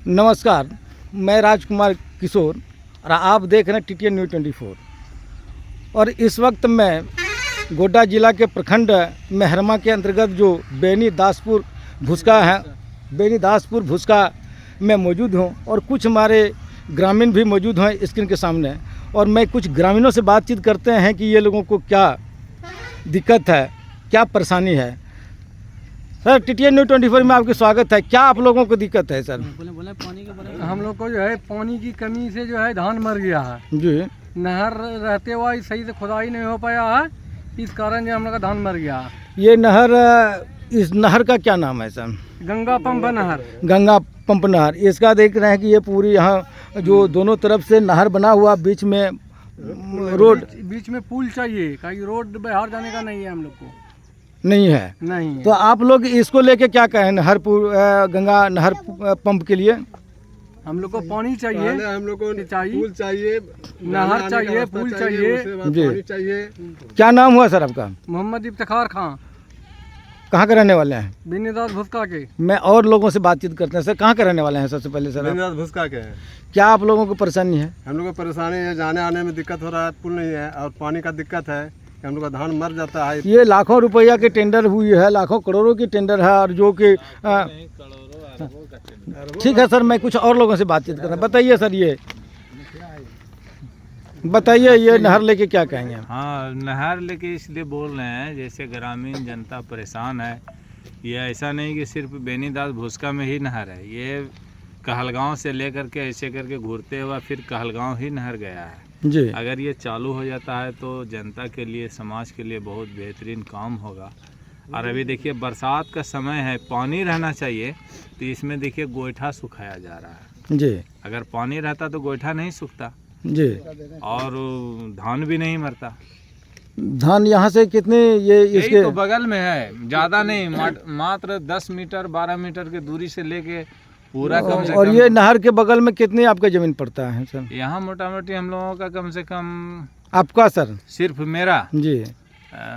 नमस्कार, मैं राजकुमार किशोर और आप देख रहे हैं TTN न्यूज़ 24। और इस वक्त मैं गोड्डा जिला के प्रखंड मेहरमा के अंतर्गत जो बेनीदासपुर भुसका में मौजूद हूँ और कुछ हमारे ग्रामीण भी मौजूद हैं स्क्रीन के सामने। और मैं कुछ ग्रामीणों से बातचीत करते हैं कि ये लोगों को क्या दिक्कत है, क्या परेशानी है। सर, TTN न्यूज़ 24 में आपका स्वागत है। क्या आप लोगों को दिक्कत है सर? बोले पानी के बारे में। हम लोग को जो है पानी की कमी से जो है धान मर गया है जी। नहर रहते हुए सही से खुदाई नहीं हो पाया है, इस कारण जो हम लोग का धान मर गया है। ये नहर, इस नहर का क्या नाम है सर? गंगा पंप नहर। गंगा पंप नहर। इसका देख रहे हैं कि ये पूरी यहाँ जो दोनों तरफ से नहर बना हुआ, बीच में रोड, बीच में पुल चाहिए, कहीं रोड बाहर जाने का नहीं है हम लोग को। नहीं है। नहीं है। तो आप लोग इसको लेके क्या कहें गंगा नहर पंप के लिए? हम लोग को पानी चाहिए, हम लोग को चाहिए, पुल चाहिए, नहर चाहिए, पुल चाहिए जी। चाहिए। क्या नाम हुआ सर आपका? मोहम्मद इफ्तिखार खां, कहाँ के रहने वाले हैं? बेनीदास भुसका के। मैं और लोगों से बातचीत करते हैं। सर, कहाँ के रहने वाले हैं सबसे पहले सर? बेनीदास भुसका के हैं। क्या आप लोगों को परेशानी है? हम लोग को परेशानी है, जाने आने में दिक्कत हो रहा है, पुल नहीं है और पानी का दिक्कत है, हम लोग का धान मर जाता है। ये लाखों रुपया के टेंडर हुई है, लाखों करोड़ों की टेंडर है, और जो कि ठीक है सर, मैं कुछ और लोगों से बातचीत कर रहा हूँ। बताइए सर, ये बताइए ये नहर लेके क्या कहेंगे? हाँ, नहर लेके इसलिए बोल रहे हैं जैसे ग्रामीण जनता परेशान है। ये ऐसा नहीं कि सिर्फ बेनीदास भुसका में ही नहर है, ये कहलगांव से लेकर के ऐसे करके घूरते हुआ फिर कहलगांव ही नहर गया है जी। अगर ये चालू हो जाता है तो जनता के लिए, समाज के लिए बहुत बेहतरीन काम होगा। और अभी देखिए बरसात का समय है, पानी रहना चाहिए, तो इसमें देखिए गोईठा सुखाया जा रहा है जी। अगर अगर पानी रहता तो गोईठा नहीं सूखता जी, और धान भी नहीं मरता। धान यहाँ से कितने ये यही इसके तो बगल में है, ज़्यादा नहीं, मात्र 10 मीटर 12 मीटर की दूरी से लेके पूरा कम से और कम। ये नहर के बगल में कितनी आपका जमीन पड़ता है सर? यहाँ मोटा मोटी हम लोगों का कम से कम, आपका सर? सिर्फ मेरा जी।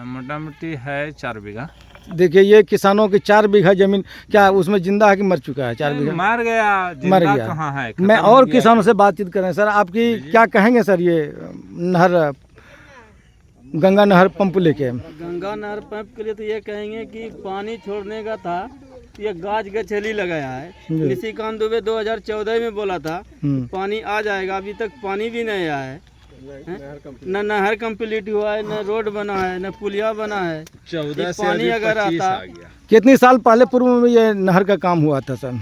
मोटा मोटी है 4 बीघा। देखिए, ये किसानों की 4 बीघा जमीन, क्या उसमें जिंदा है कि मर चुका है? 4 बीघा मर गया, मर जिंदा गया। कहाँ है? मैं खत्म हो और गया। किसानों से बातचीत कर रहे हैं। सर, आपकी क्या कहेंगे सर ये नहर, गंगा नहर पंप लेके? गंगा नहर पंप के लिए तो ये कहेंगे कि पानी छोड़ने का था, ये गाज गछली लगाया है। जी। निशिकांत दुबे 2014 में बोला था पानी आ जाएगा, अभी तक पानी भी नहीं आया है। न नहर कंप्लीट हुआ है, न रोड बना है, न पुलिया बना है। 14 से पानी अगर आता, कितनी साल पहले पूर्व में ये नहर का काम हुआ था सर?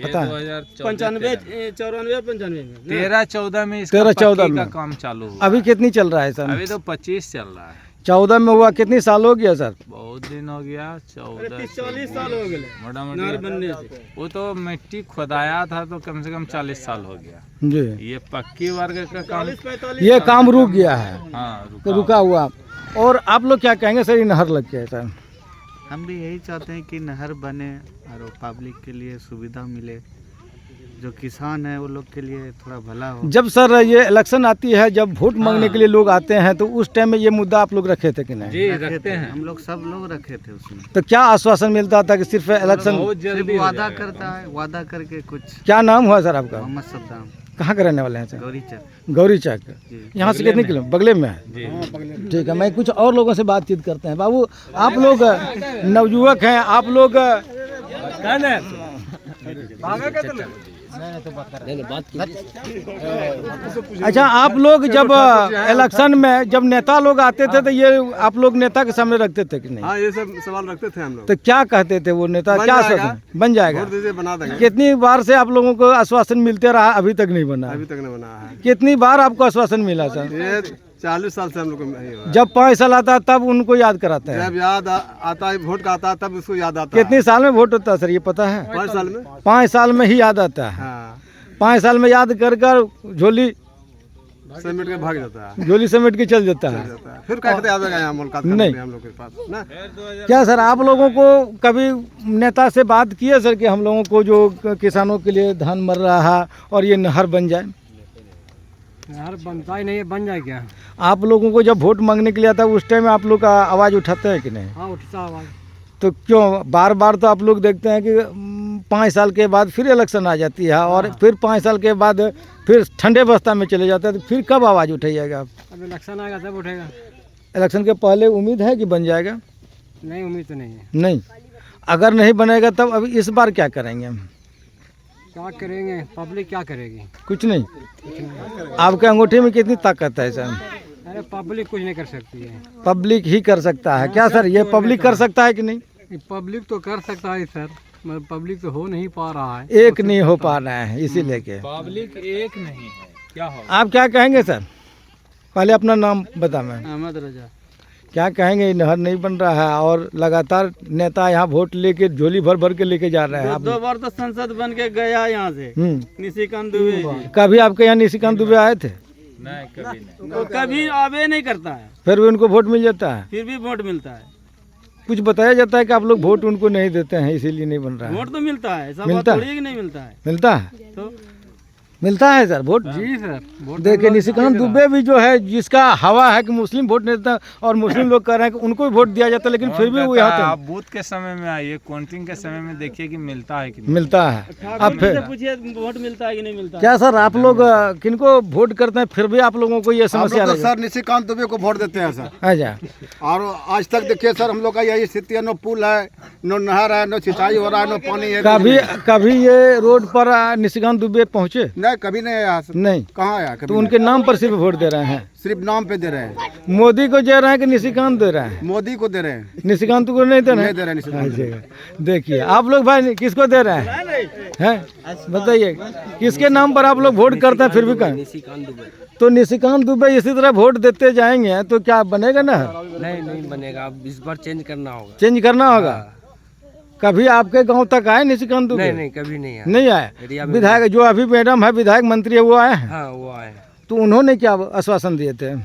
पता है? 95 94 95 में 13-14 में इसका 13-14 पक्की का में काम चालू हुआ। अभी कितनी चल रहा है सर? अभी तो 25 चल रहा है। 14 में हुआ, कितनी साल हो गया सर? बहुत दिन हो गया, 40 साल हो गए मोटा नहर मोटी। बनने से। वो तो मिट्टी खुदाया था तो कम से कम 40 साल हो गया। जी। ये पक्की वर्ग का काम, 45 ये काम रुक गया है, हाँ तो रुका हुआ। और आप लोग क्या कहेंगे सर, ये नहर लग गया है सर? हम भी यही चाहते हैं कि नहर बने और पब्लिक के लिए सुविधा मिले, जो किसान है वो लोग के लिए थोड़ा भला हो। जब सर ये इलेक्शन आती है, जब वोट मांगने के लिए लोग आते हैं, तो उस टाइम में ये मुद्दा आप लोग रखे थे कि नहीं? जी रखे रखते थे, हैं। हम लोग सब लोग रखे थे उसमें। तो क्या आश्वासन मिलता था कि सिर्फ इलेक्शन? बहुत सिर्फ जल्दी हो वादा जाएगा। करता है, वादा करके कुछ। क्या नाम हुआ सर आपका? मोहम्मद सद्दाम, कहाँ के रहने वाले हैं सर? गौरी चक। गौरी चक। जी। यहाँ से कितने किलो? बगले में है। जी। ठीक है, मैं कुछ और लोगों से बातचीत करते हैं। बाबू, आप लोग नवयुवक हैं, आप लोग अच्छा, आप लोग जब इलेक्शन में जब नेता लोग आते थे तो ये आप लोग नेता के सामने रखते थे कि नहीं? हाँ, ये सब सवाल रखते थे हम लोग। तो क्या कहते थे वो नेता? बन क्या जाएगा। सोचते? बन जाएगा। वोट दीजिए, बना देंगे। कितनी बार से आप लोगों को आश्वासन मिलते रहा, अभी तक नहीं बना? अभी तक नहीं बना है। कितनी बार आपको आश्वासन मिला सर? ये 40 साल से हम लोग को नहीं हुआ है। जब 5 साल आता है तब उनको याद कराते हैं? जब याद आता है, वोट का आता है, तब उसको याद आता है। कितनी साल में वोट होता है सर, ये पता है? 5 साल में। 5 साल में ही याद आता है। हाँ, 5 साल में याद कर कर झोली समेट के भाग जाता है, झोली समेट के चल जाता है। जाता है। फिर क्या कहते आवेगा यहाँ मुलाकात करने नहीं। हम लोग के पास ना। क्या सर, आप लोगों को कभी नेता से बात की है सर कि हम लोगों को जो किसानों के लिए धान मर रहा है और ये नहर बन जाए? नहर बनता ही नहीं है, बन जाए क्या? आप लोगों को जब वोट मांगने के लिए आता है उस टाइम आप लोग का आवाज़ उठाते हैं कि नहीं? हाँ, उठता आवाज। तो क्यों बार बार तो आप लोग देखते हैं कि 5 साल के बाद फिर इलेक्शन आ जाती है और फिर 5 साल के बाद फिर ठंडे अवस्था में चले जाते हैं, तो फिर कब आवाज़ उठाइएगा आप? अब इलेक्शन आएगा तब उठेगा। इलेक्शन के पहले उम्मीद है कि बन जाएगा? नहीं, उम्मीद तो नहीं है। नहीं, अगर नहीं बनेगा तब अभी इस बार क्या करेंगे हम? क्या करेंगे, पब्लिक क्या करेगी? कुछ नहीं। आपके अंगूठे में कितनी ताकत है सर? अरे पब्लिक कुछ नहीं कर सकती है। पब्लिक ही कर सकता है क्या सर? ये पब्लिक कर सकता है कि नहीं? पब्लिक तो कर सकता है सर, मगर पब्लिक तो हो नहीं पा रहा है। एक नहीं हो पा रहा है, इसी लेके पब्लिक एक नहीं है, क्या हो? आप क्या कहेंगे सर? पहले अपना नाम बता। मैं अहमद रजा। क्या कहेंगे? ये नहर नहीं बन रहा है और लगातार नेता यहाँ वोट लेके झोली भर भर के लेके जा रहे हैं। आप 2 बार तो संसद बन के गया यहाँ से निशिकांत दुबे जी। कभी आपके यहाँ निशिकांत दुबे आए थे? नहीं, कभी नहीं। वो कभी आवे नहीं करता है, फिर भी उनको वोट मिल जाता है? फिर भी वोट मिलता है। कुछ बताया जाता है कि आप लोग वोट उनको नहीं देते हैं इसीलिए नहीं बन रहा है? वोट तो मिलता है, सब मिलता बात है? थोड़ी है कि नहीं मिलता है। मिलता है, तो मिलता है सर वोट। जी सर, वोट देखिए निशिकांत दुबे भी जो है, जिसका हवा है कि मुस्लिम वोट नहीं देता और मुस्लिम लोग कह रहे हैं कि उनको भी वोट दिया जाता है, लेकिन फिर भी वो यहाँ आप पे बूथ के समय में आइए, काउंटिंग के समय में देखिए कि मिलता है कि नहीं। मिलता है। अब ठाकुर जी फिर से पूछिए वोट मिलता है कि नहीं मिलता है। क्या सर आप लोग किनको वोट करते हैं फिर भी आप लोगों को ये समस्या तो रही? सर निशिकांत दुबे को वोट देते हैं सर। अच्छा, और आज तक देखिए सर, हम लोग का यही स्थिति है, नो पुल है, नो नहर है, नो सिंचाई हो रहा है, नो पानी है। कभी ये रोड पर निशिकांत दुबे पहुँचे? नहीं, कभी नहीं आया सर। नहीं। कहाँ आया कभी? तो उनके नाम पर सिर्फ वोट दे रहे हैं? सिर्फ नाम पे दे रहे हैं। मोदी को दे रहे हैं कि निशिकांत दे रहे हैं? मोदी को दे रहे हैं, निशिकांत को नहीं दे रहे नहीं हैं? दे रहे हैं निशिकांत। अच्छा, देखिए आप लोग भाई किसको दे रहे हैं? बताइए किसके नाम पर आप लोग वोट करते हैं फिर भी कहें? तो निशिकांत दुबे इसी तरह वोट देते जाएंगे तो क्या बनेगा ना? नहीं बनेगा, अब इस बार चेंज करना होगा। चेंज करना होगा। कभी आपके गांव तक आए निशिकांत दुबे? नहीं, कभी नहीं आया। नहीं आए। विधायक जो अभी मैडम है विधायक मंत्री है वो आए हैं? हाँ, वो आए। तो उन्होंने क्या आश्वासन दिए थे? वो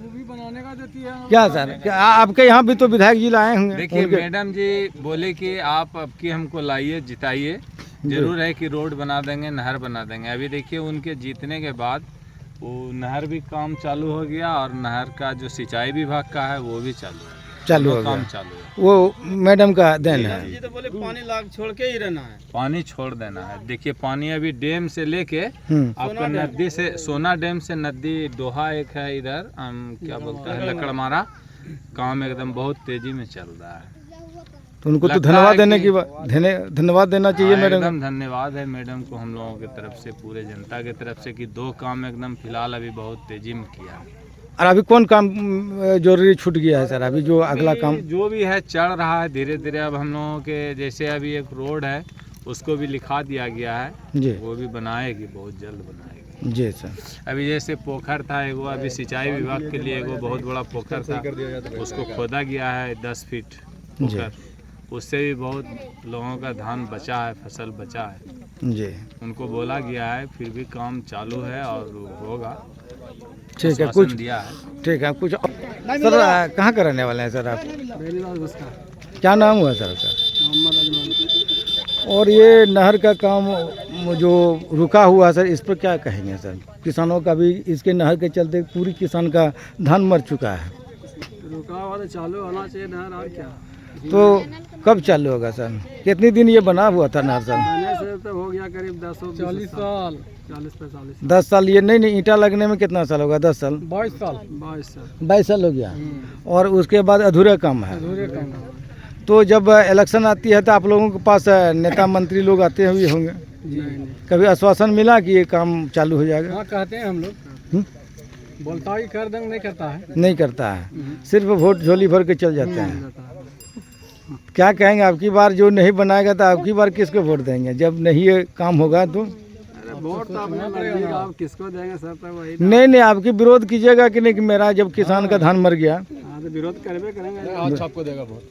भी बनाने का देती है। क्या सर, क्या आपके यहाँ भी तो विधायक जी आए होंगे? देखिए मैडम जी बोले कि आप अब की हमको लाइए, जिताइए, जरूर है कि रोड बना देंगे, नहर बना देंगे। अभी देखिए उनके जीतने के बाद वो नहर भी काम चालू हो गया और नहर का जो सिंचाई विभाग का है वो भी चालू हो गया। चालू है। वो मैडम का देन है। ये तो बोले पानी लाग छोड़ के ही रहना है। पानी छोड़ देना है। देखिए पानी अभी डैम से लेके आपका नदी से, सोना डैम से नदी डोहा एक है इधर, क्या बोलते हैं, लकड़मारा, काम एकदम बहुत तेजी में चल रहा है। तो उनको तो धन्यवाद देने की धन्यवाद देना चाहिए मैडम। एकदम धन्यवाद है मैडम को हम लोगों की तरफ से, पूरे जनता की तरफ से, कि 2 काम एकदम फिलहाल अभी बहुत तेजी में किया है। और अभी कौन काम जरूरी छूट गया है सर? अभी जो अगला काम जो भी है चल रहा है धीरे धीरे। अब हम लोगों के जैसे अभी एक रोड है उसको भी लिखा दिया गया है जी, वो भी बनाएगी, बहुत जल्द बनाएगी जी सर। अभी जैसे पोखर था एगो, अभी सिंचाई विभाग के लिए एगो बहुत बड़ा पोखर था, उसको खोदा गया है 10 फीट पोखर, उससे भी बहुत लोगों का धान बचा है, फसल बचा है जी। उनको बोला गया है, फिर भी काम चालू है और होगा। ठीक है, कुछ ठीक है कुछ सर कहाँ का रहने वाले हैं सर आप? क्या नाम हुआ सर आपका? और ये नहर का काम जो रुका हुआ सर, इस पर क्या कहेंगे सर? किसानों का भी इसके नहर के चलते पूरी किसान का धान मर चुका है। रुका हुआ तो चालू होना चाहिए नहर, और क्या। तो कब चालू होगा सर? कितनी दिन ये बना हुआ था नहर सर? बने से तो हो गया करीब 40 साल, 40-45 10 साल। ये नहीं ईंटा लगने में कितना साल होगा? 10 साल, 22 साल 22 साल हो गया। और उसके बाद अधूरा काम है। अधूरे काम। तो जब इलेक्शन आती है तो आप लोगों के पास नेता मंत्री लोग आते हुए होंगे, नहीं। कभी आश्वासन मिला कि ये काम चालू हो जाएगा? हाँ, कहते हैं हम लोग, बोलता है कर देंगे, नहीं करता है। नहीं करता है, सिर्फ वोट झोली भर के चल जाते हैं। क्या कहेंगे आपकी बार जो नहीं बनाएगा तो आपकी बार किसको वोट देंगे जब नहीं ये काम होगा? तो वोट तो अपने मर्जी का, आप किसको देंगे सर? तो वही नहीं आपकी विरोध कीजिएगा कि नहीं कि मेरा जब किसान का धान मर गया? हाँ, तो विरोध करबे करेंगे। आज आपको देगा वोट।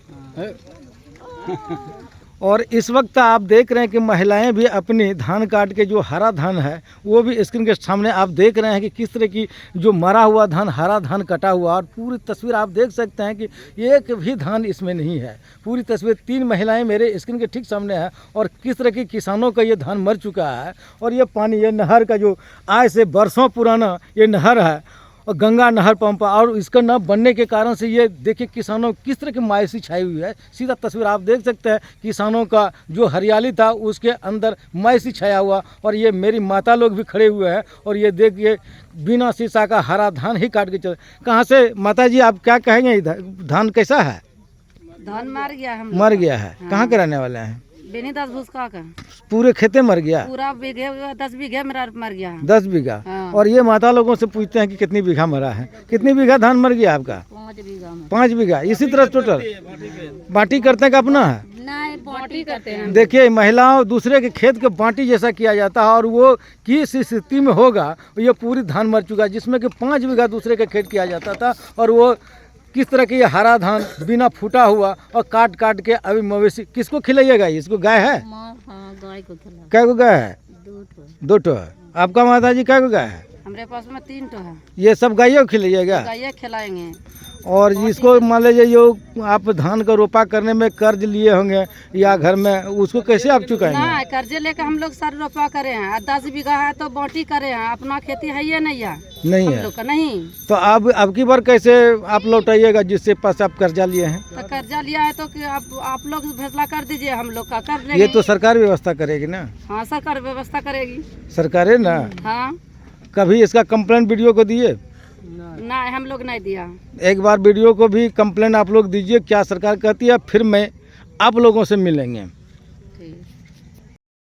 और इस वक्त आप देख रहे हैं कि महिलाएं भी अपनी धान काट के जो हरा धान है वो भी स्क्रीन के सामने आप देख रहे हैं कि किस तरह की जो मरा हुआ धान, हरा धान कटा हुआ, और पूरी तस्वीर आप देख सकते हैं कि एक भी धान इसमें नहीं है। पूरी तस्वीर 3 महिलाएं मेरे स्क्रीन के ठीक सामने है और किस तरह की किसानों का ये धान मर चुका है। और ये पानी, ये नहर का जो आज से बरसों पुराना ये नहर है और गंगा नहर पंप, और इसका न बनने के कारण से ये देखिए किसानों किस तरह की मायूसी छाई हुई है। सीधा तस्वीर आप देख सकते हैं, किसानों का जो हरियाली था उसके अंदर मायूसी छाया हुआ। और ये मेरी माता लोग भी खड़े हुए हैं और ये देखिए बिना शीशा का हरा धान ही काट के चल। कहाँ से माता जी आप क्या कहेंगे, धान कैसा है? धान मर गया, हम मर गया है। कहाँ के रहने वाले हैं? बेनीदास भूसका का पूरे खेते मर गया? पूरा बीघे 10 बीघे मेरा मर गया। 10 बीघा। हाँ। और ये माता लोगों से पूछते हैं कि कितनी बीघा मरा है, कितनी बीघा धान मर गया आपका? 5 बीघा में। 5 बीघा। इसी तरह टोटल बाटी करते हैं कि अपना है? नहीं, बाटी करते हैं। देखिए महिलाओं दूसरे के खेत के बाटी जैसा किया जाता है, और वो किस स्थिति में होगा, ये पूरी धान मर चुका है, जिसमें कि 5 बीघा दूसरे के खेत किया जाता था। और वो किस तरह के ये हरा धान बिना फूटा हुआ और काट काट के अभी मवेशी किसको खिलाइएगा? इसको गाय है? हाँ, गाय को खिला। कै गो गाय है? 2 ठो है। आपका माता जी कै गो गाय है? हमारे पास में 3 तो है। ये सब गायों को खिलाइएगा? गाय खिलाएंगे। और जिसको मान लीजिए जो आप धान का रोपा करने में कर्ज लिए होंगे या घर में, उसको कैसे आप चुकाएंगे? नहीं, कर्जे लेकर हम लोग सर रोपा करे हैं। 10 बीघा है तो बाटी करे हैं, अपना खेती है ये नहीं है। नहीं हम है लोग का नहीं। तो अब की बार कैसे आप लौटाइएगा जिससे पास आप कर्जा लिए हैं? तो कर्जा लिया है तो कि आप लोग फैसला कर दीजिए, हम लोग का कर लेंगे। ये तो सरकार व्यवस्था करेगी ना? हाँ, सरकार व्यवस्था करेगी। सरकार है ना? हाँ। कभी इसका कंप्लेंट वीडियो को दिए? नहीं, हम लोग नहीं दिया। एक बार वीडियो को भी कंप्लेंट आप लोग दीजिए, क्या सरकार कहती है, फिर मैं आप लोगों से मिलेंगे।